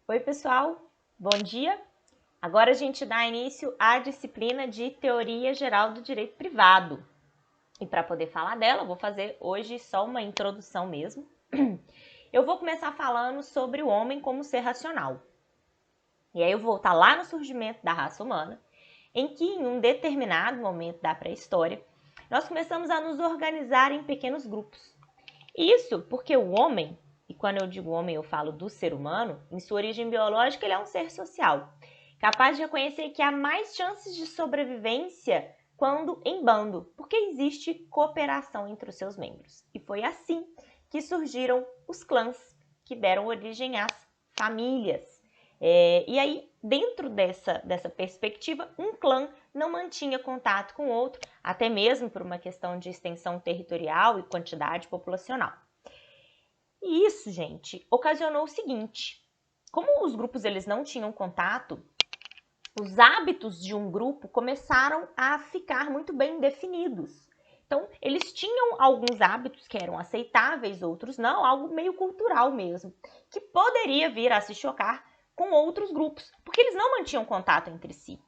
Oi, pessoal, bom dia. Agora a gente dá início à disciplina de Teoria Geral do Direito Privado. E para poder falar dela, vou fazer hoje só uma introdução mesmo. Eu vou começar falando sobre o homem como ser racional. E aí eu vou voltar lá no surgimento da raça humana, em que em um determinado momento da pré-história, nós começamos a nos organizar em pequenos grupos. Isso porque o homem, e quando eu digo homem eu falo do ser humano, em sua origem biológica ele é um ser social, capaz de reconhecer que há mais chances de sobrevivência quando em bando, porque existe cooperação entre os seus membros. E foi assim que surgiram os clãs, que deram origem às famílias. E aí, dentro dessa perspectiva, um clã não mantinha contato com o outro, até mesmo por uma questão de extensão territorial e quantidade populacional. E isso, gente, ocasionou o seguinte: como os grupos eles não tinham contato, os hábitos de um grupo começaram a ficar muito bem definidos. Então, eles tinham alguns hábitos que eram aceitáveis, outros não, algo meio cultural mesmo, que poderia vir a se chocar com outros grupos, porque eles não mantinham contato entre si.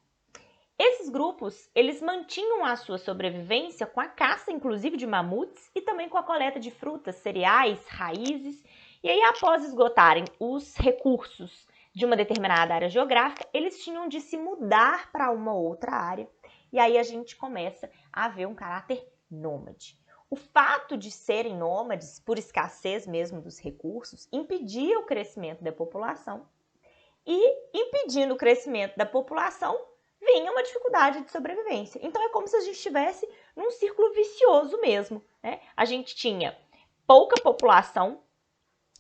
Esses grupos, eles mantinham a sua sobrevivência com a caça, inclusive, de mamutes e também com a coleta de frutas, cereais, raízes. E aí, após esgotarem os recursos de uma determinada área geográfica, eles tinham de se mudar para uma outra área. E aí a gente começa a ver um caráter nômade. O fato de serem nômades, por escassez mesmo dos recursos, impedia o crescimento da população. E impedindo o crescimento da população, vinha uma dificuldade de sobrevivência. Então é como se a gente estivesse num círculo vicioso mesmo, né? A gente tinha pouca população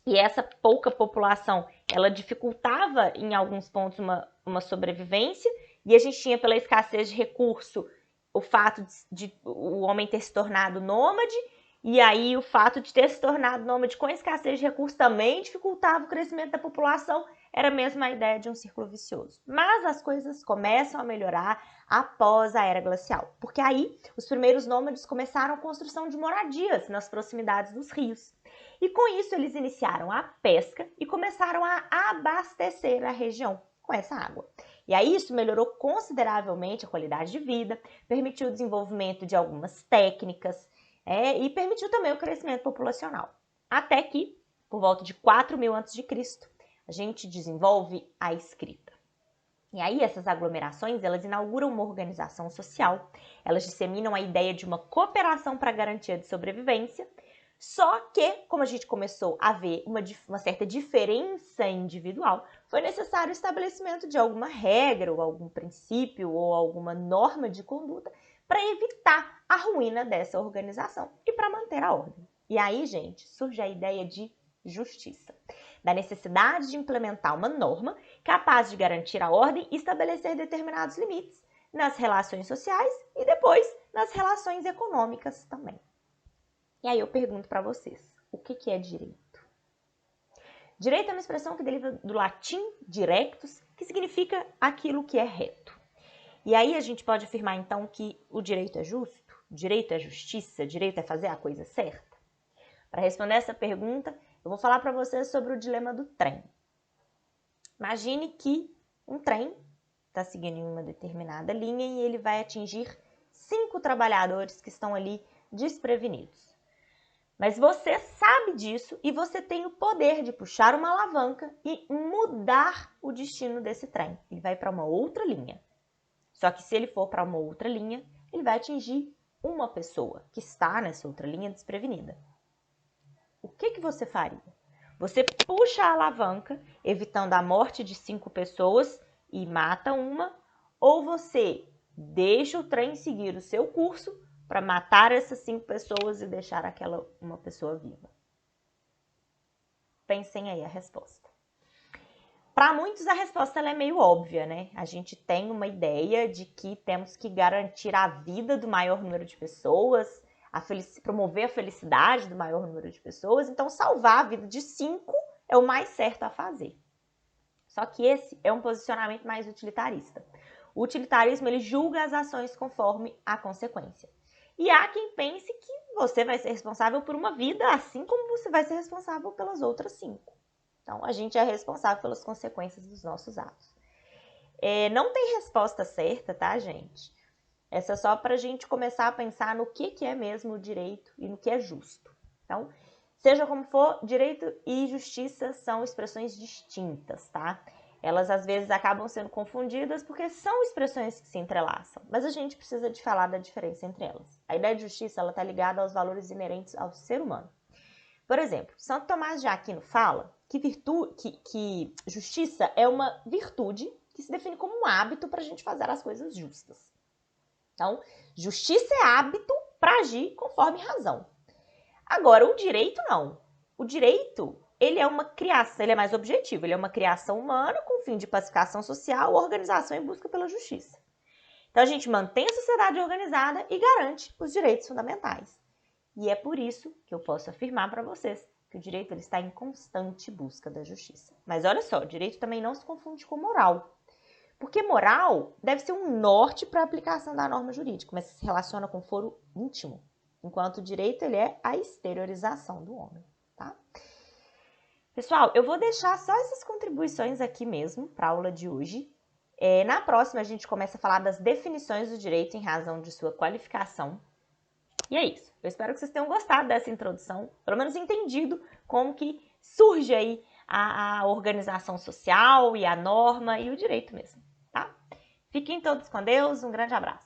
e essa pouca população ela dificultava em alguns pontos uma sobrevivência e a gente tinha pela escassez de recurso o fato de o homem ter se tornado nômade e aí o fato de ter se tornado nômade com escassez de recursos também dificultava o crescimento da população. Era mesmo a ideia de um círculo vicioso. Mas as coisas começam a melhorar após a Era Glacial, porque aí os primeiros nômades começaram a construção de moradias nas proximidades dos rios. E com isso eles iniciaram a pesca e começaram a abastecer a região com essa água. E aí isso melhorou consideravelmente a qualidade de vida, permitiu o desenvolvimento de algumas técnicas e permitiu também o crescimento populacional. Até que, por volta de 4.000 a.C., a gente desenvolve a escrita. E aí essas aglomerações, elas inauguram uma organização social, elas disseminam a ideia de uma cooperação para a garantia de sobrevivência, só que, como a gente começou a ver uma certa diferença individual, foi necessário o estabelecimento de alguma regra, ou algum princípio, ou alguma norma de conduta para evitar a ruína dessa organização e para manter a ordem. E aí, gente, surge a ideia de justiça, da necessidade de implementar uma norma capaz de garantir a ordem e estabelecer determinados limites nas relações sociais e depois nas relações econômicas também. E aí eu pergunto para vocês, o que é direito? Direito é uma expressão que deriva do latim directus, que significa aquilo que é reto. E aí a gente pode afirmar então que o direito é justo? Direito é justiça? Direito é fazer a coisa certa? Para responder essa pergunta, eu vou falar para vocês sobre o dilema do trem. Imagine que um trem está seguindo em uma determinada linha e ele vai atingir 5 trabalhadores que estão ali desprevenidos. Mas você sabe disso e você tem o poder de puxar uma alavanca e mudar o destino desse trem. Ele vai para uma outra linha. Só que se ele for para uma outra linha, ele vai atingir uma pessoa que está nessa outra linha desprevenida. O que você faria? Você puxa a alavanca, evitando a morte de 5 pessoas e mata uma, ou você deixa o trem seguir o seu curso para matar essas 5 pessoas e deixar aquela uma pessoa viva? Pensem aí a resposta. Para muitos a resposta ela é meio óbvia, né? A gente tem uma ideia de que temos que garantir a vida do maior número de pessoas, promover a felicidade do maior número de pessoas, então salvar a vida de 5 é o mais certo a fazer. Só que esse é um posicionamento mais utilitarista. O utilitarismo ele julga as ações conforme a consequência. E há quem pense que você vai ser responsável por uma vida, assim como você vai ser responsável pelas outras 5. Então, a gente é responsável pelas consequências dos nossos atos. Não tem resposta certa, tá, gente? Essa é só para a gente começar a pensar no que é mesmo o direito e no que é justo. Então, seja como for, direito e justiça são expressões distintas, tá? Elas às vezes acabam sendo confundidas porque são expressões que se entrelaçam, mas a gente precisa de falar da diferença entre elas. A ideia de justiça está ligada aos valores inerentes ao ser humano. Por exemplo, Santo Tomás de Aquino fala que justiça é uma virtude que se define como um hábito para a gente fazer as coisas justas. Então, justiça é hábito para agir conforme razão. Agora, o direito não. O direito, ele é uma criação, ele é mais objetivo, ele é uma criação humana com fim de pacificação social, organização e busca pela justiça. Então, a gente mantém a sociedade organizada e garante os direitos fundamentais. E é por isso que eu posso afirmar para vocês que o direito ele está em constante busca da justiça. Mas olha só, o direito também não se confunde com moral. Porque moral deve ser um norte para a aplicação da norma jurídica, mas se relaciona com foro íntimo, enquanto o direito ele é a exteriorização do homem, tá? Pessoal, eu vou deixar só essas contribuições aqui mesmo para a aula de hoje. Na próxima a gente começa a falar das definições do direito em razão de sua qualificação. E é isso. Eu espero que vocês tenham gostado dessa introdução, pelo menos entendido como que surge aí a organização social e a norma e o direito mesmo, tá? Fiquem todos com Deus, um grande abraço.